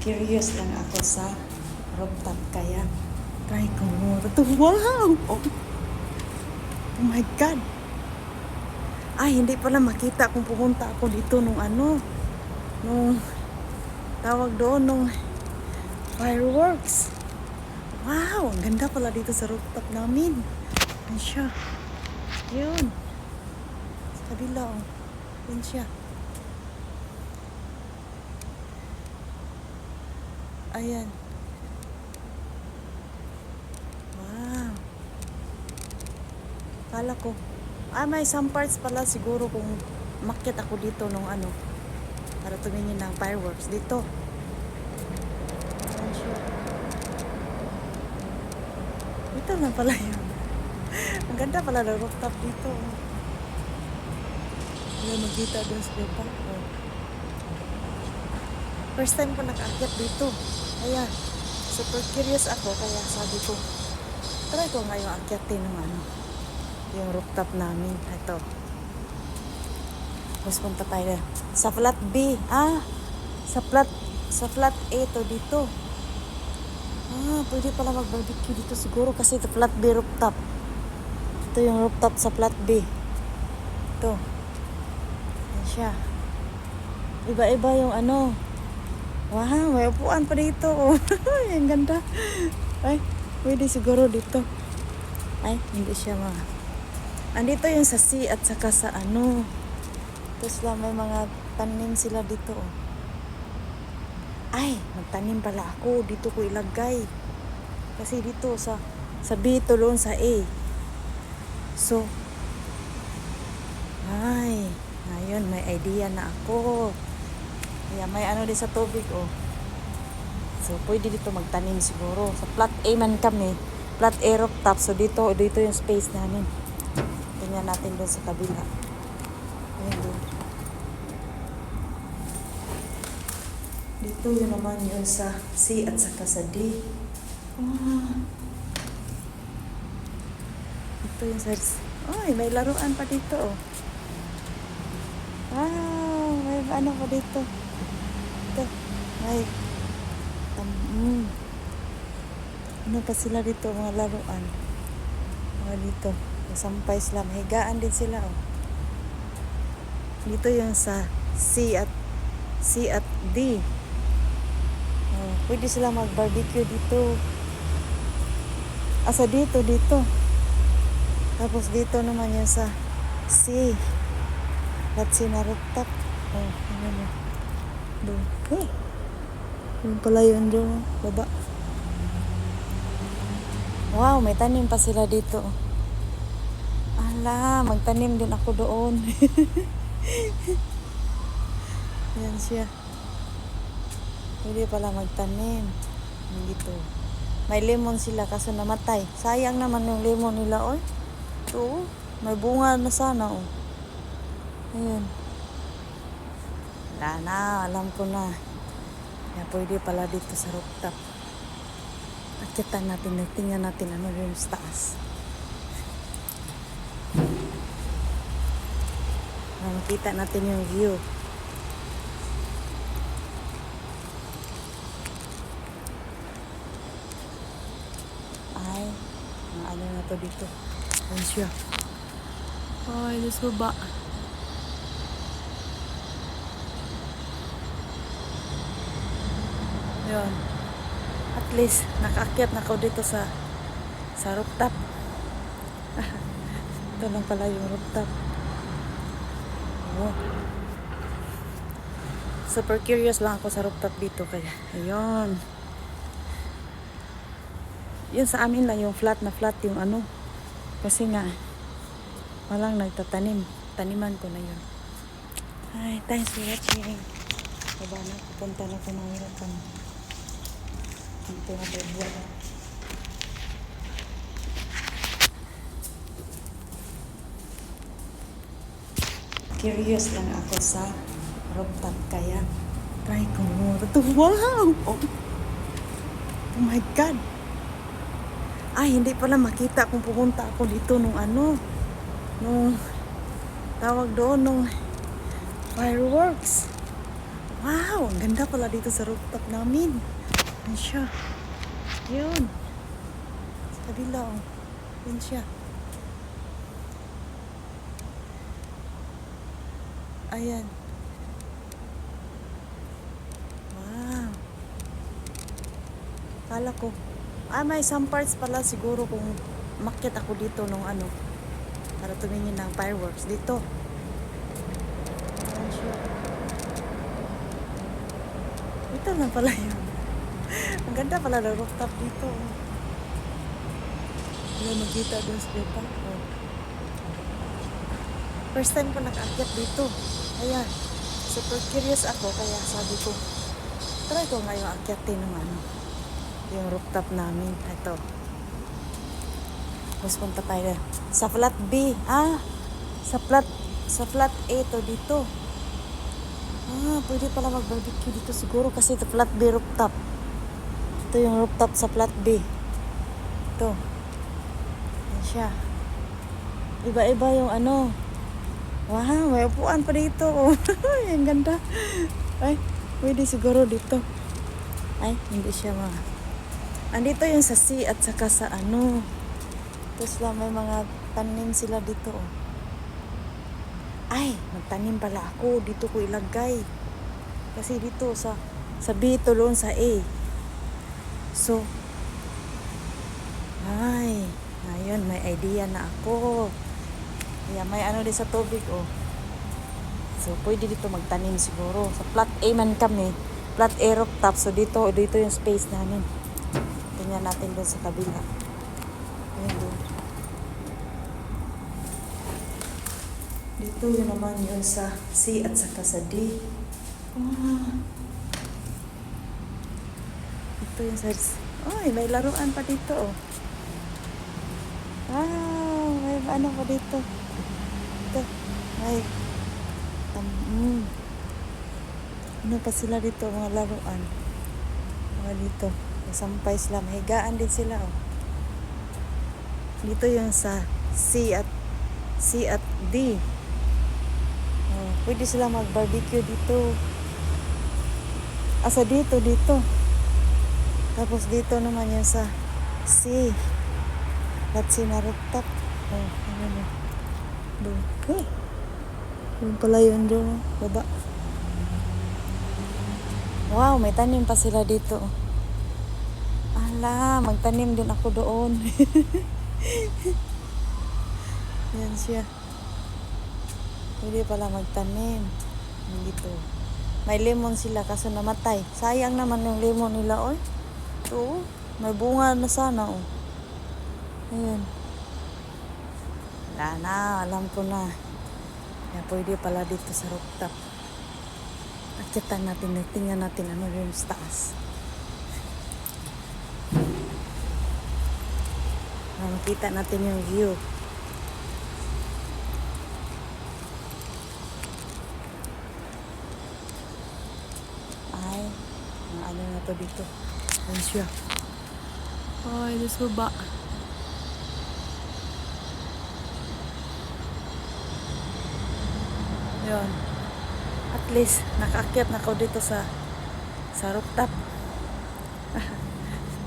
Curious lang ako sa rooftop kaya try ko muna to. Wow! Oh my God! Ay, hindi pala makita kung pumunta ako dito nung tawag doon, nung fireworks. Wow! Ang ganda pala dito sa rooftop namin. Yan siya. Yun. Sa kabila, oh. Yan siya. Ayan. Wow. Kala ko. May some parts pala siguro kung makyat ako dito nung para tumingin ng fireworks dito. Ayan siya. Dito na pala yun. Ang ganda pala ng rooftop dito. Ayan, magkita doon sa baba. Oh. First time ko nag-akyat dito. Kaya, super curious ako. Kaya sabi ko, try ko ngayon akyatin ng yung rooftop namin. Ito. Mas punta tayo sa flat B. Sa flat A to dito. Pwede pala mag-barbecue dito siguro kasi ito flat B rooftop. Ito yung rooftop sa flat B. Ito. Yan siya. Iba-iba yung Wow, may upuan pa dito. Ang ganda. Ay, pwede siguro dito. Ay, hindi siya andito yung sa C at saka sa Tapos lang may mga tanim sila dito. Ay, magtanim pala ako. Dito ko ilagay. Kasi dito sa B tulon sa A. So, ay, ngayon may idea na ako. Kaya may din sa tubig, oh. So, pwede dito magtanim siguro. Sa flat A man kami. Flat A rooftop. So, dito yung space namin. Tingnan natin doon sa kabila. Ayan doon. Dito yun naman yung sa C at saka sa D. Ito yung sa... Ay, may laruan pa dito, oh. Wow, may pa dito. Ito, may... Ano pa sila dito, mga laruan. Mga dito. Sampay sila. Mahigaan din sila, oh. Dito yung sa C at D. Oh, pwede sila mag-barbecue dito. Sa dito. Tapos dito naman yung sa C. At C na rooftop. Oh, ano mo. Doon. Hey. Yung pala yun doon. Baba. Wow, may tanim pa sila dito. Ala, magtanim din ako doon. Yan siya. Pwede pala magtanim. Dito. May lemon sila kaso namatay. Sayang naman yung lemon nila, oy. Ito, may bunga na sana, oh. Ayan. Wala na, alam ko na. Kaya pwede pala dito sa rooftop. Akyatan natin, tingnan natin ano yung taas. Makita natin yung view. Ay, ano na to dito. Ayan siya. Ay, nasa baba. Yun. At least, nakaakyat na ako dito sa rooftop. Ito lang pala yung rooftop. Oh. Super curious lang ako sa rooftop dito. Kaya, ayun. Yun sa amin lang yung flat na flat yung Kasi nga, walang nagtatanim. Taniman ko na yun. Ay, thanks for watching. Baba na, pupunta na ko ng hirapan. Dito na tayo buwan. Curious lang ako sa rooftop kaya try ko muna to. Wow! Oh my God! Ay, hindi pala makita kung pumunta ako dito nung tawag doon, nung fireworks. Wow, ang ganda pala dito sa rooftop namin. Yan siya. Yun. Sa kabila, oh. Yan siya. Ayan. Wow. Kala ko. May some parts pala siguro kung makit ako dito nung ano. Para tumingin ng fireworks. Dito. Ayan siya. Ito na pala yun. Ang ganda pala ng rooftop dito. Wala makita doon sa baba. Oh. First time ko nakaakyat dito. Kaya, super curious ako. Kaya sabi ko, try ko ngayon akyatin ng ano. Yung rooftop namin. Ito. Tapos punta tayo sa flat B. Sa flat A to dito. Pwede pala mag-barbecue dito siguro kasi ito flat B rooftop. Ito yung rooftop sa flat B. Ito. Yan siya. Iba-iba yung ano. Wow, may upuan pa dito. Ang ganda. Ay, pwede siguro dito. Ay, hindi siya andito yung sa C at saka sa ano. Tapos lang may mga tanim sila dito. Ay, magtanim pala ako. Dito ko ilagay. Kasi dito sa B tulon sa A. So, ay, ngayon may idea na ako. Kaya may ano din sa tubig, oh. So, pwede dito magtanim siguro. Sa flat A man kami. Flat A rooftop. So, dito yung space namin. Tingnan natin doon sa kabila. Ayan doon. Dito yun naman yun sa C at saka sa D. Ito yung sa... may laruan pa dito, oh. May ano pa dito. Ito. Ano pa sila dito, mga laruan. Mga dito. Sampay sila. Mahigaan din sila, oh. Dito yung sa C at D. Pwede sila mag-barbecue dito. Dito. Tapos dito naman yung sa C. At C na rooftop. Ano yun? Doon. Doon pala yun doon. Baba. Wow, may tanim pa sila dito. Ala, magtanim din ako doon. Yan siya. Pwede pala magtanim. Dito. May lemon sila kaso namatay. Sayang naman yung lemon nila, oy. Ito, may bunga na sana, oh. Ayan. Wala na, alam ko na. Kaya pwede pala dito sa rooftop. Akyatan natin, tingnan natin ano yung sa taas. Makita natin yung view. Ano na to dito? Ayan siya. Ay, this baba. Yun. At least, nakaakyat na ako dito sa rooftop.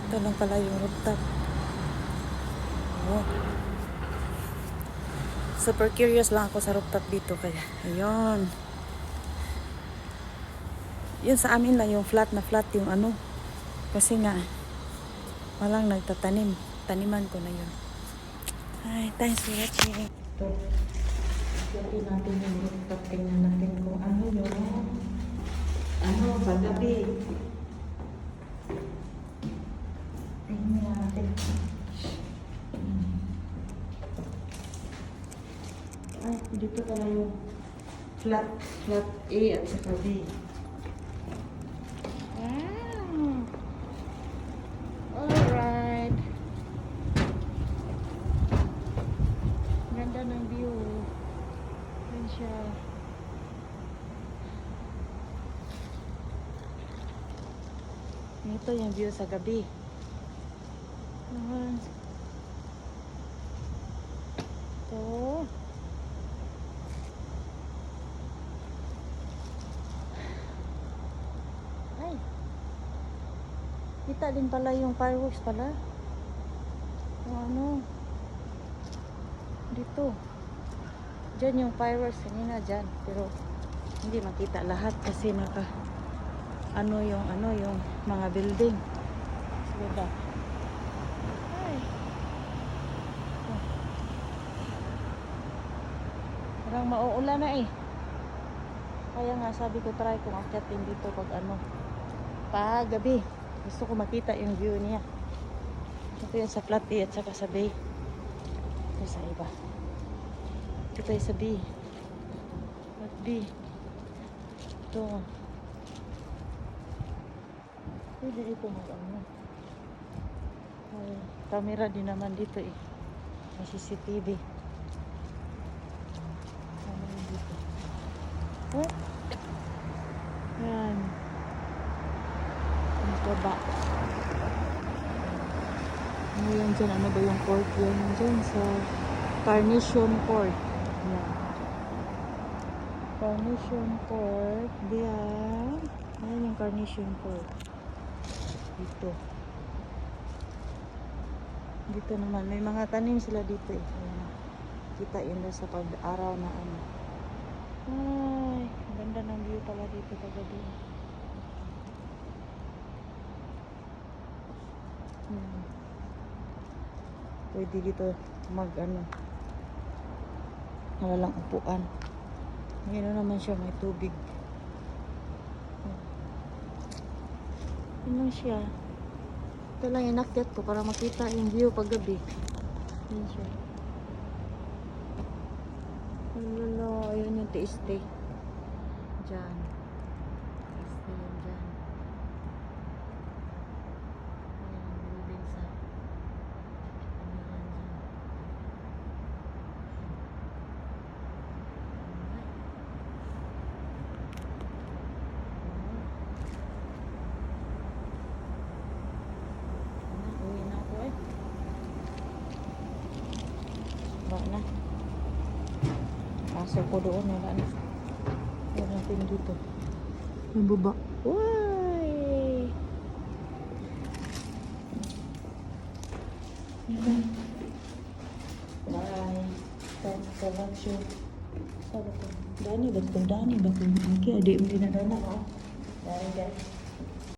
Ito lang pala yung rooftop. Super curious lang ako sa rooftop dito. Kaya, ayun. Yun sa amin lang yung flat yung ano. Kasi nga, walang nagtatanim. Taniman ko na yun. Ay, thanks for watching. Ito. Ito natin yung rooftop. Tingnan natin kung ano yun. Paggabi. Tingnan natin. Ay, dito pala yung flat A at saka B. Alright. Ganda ng view. Yan siya. Ito yung view sa gabi. Ito. Kita din pala yung fireworks pala. Yung ano. Dito. Diyan yung fireworks kanina dyan. Pero hindi makita lahat kasi yung mga building. Diba? Ay. Oh. Parang mauulan na eh. Kaya nga sabi ko try kung akyatin dito pag gabi. Gusto ko makita yung view niya. Ito yung sa Flat A at saka sa Bay. Ito sa iba. Ito tayo sa B. Flat B. Ito. Pwede dito mag-ano. Ay, camera din naman dito eh. May CCTV. Camera dito. Oh. Yan. Ang baba. Ano yan dyan? Ano ba yung court yan dyan? Sa Carnation Court. Yan. Carnation Court. Diyan. Ayan yung Carnation Court. Dito. Dito naman. May mga tanim sila dito eh. Ayan. Kita yun na sa pag-araw na ano. Ay, ganda ng view pala dito kagabi. Pwede dito walang upuan. Ngayon naman siya may tubig. Yun lang siya. Ito lang inakyat ko para makita yung view pag gabi. Yun siya. Lolo, ayun yung tiiste. Diyan. Tiiste yun dyan. Ayan yung building sa ano yan dyan. Uwi na ako eh. Ba na. Pasok ko doon. Wala na. Wala natin dito. May baba. Uy! Bye. Time for lunch. Sabi ko, Dani ba ito? Dani ba ito? Okay, adik mo din na doon ako. Dani guys.